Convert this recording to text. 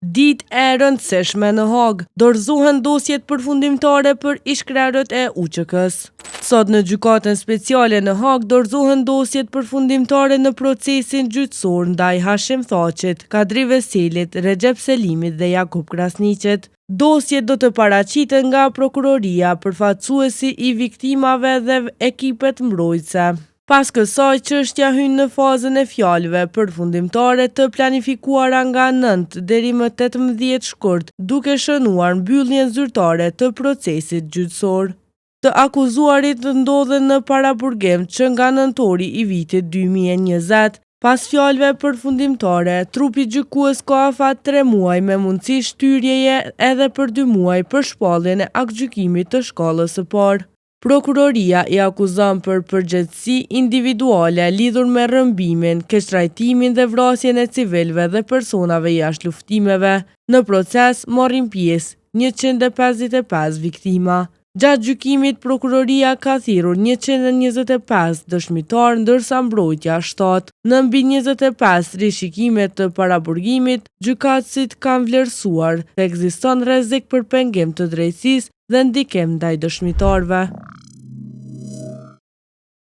Ditë e rëndësishme në Hagë, dorëzohen dosjet përfundimtare për ishkrerët e UÇK-s. Sot në gjykatën speciale në Hagë dorëzohen dosjet përfundimtare në procesin gjyqësor ndaj Hashim Thaqit, Kadri Veselit, Recep Selimit dhe Jakub Krasniqit. Dosjet do të paraqiten nga prokuroria, përfaqësuesi i viktimave dhe ekipet mbrojtëse. Pas kësaj, çështja hyn në fazën e fjalëve përfundimtare të planifikuara nga 9 deri më 18 shkurt, duke shënuar mbylljen zyrtare të procesit gjyqësor. Të akuzuarit ndodhen në paraburgim që nga nëntori i vitit 2020. Pas fjalëve përfundimtare, trupi gjykues ka afat 3 muaj me mundësi shtyrjeje edhe për 2 muaj për shpalljen e aktgjykimit të shkallës së parë. Prokuroria i akuzon për përgjegjësi individuale lidhur me rrëmbimin, keqtrajtimin dhe vrasjen e civilëve dhe personave jashtë luftimeve. Në proces morrin pjesë 155 viktima. Gjatë gjykimit, prokuroria ka thirrur 125 dëshmitar, ndërsa mbrojtja 7. Në mbi 25 rishikime të paraburgimit, gjykatësit kanë vlerësuar se ekziston rrezik për pengim të drejtësisë dhe ndikim ndaj dëshmitarëve.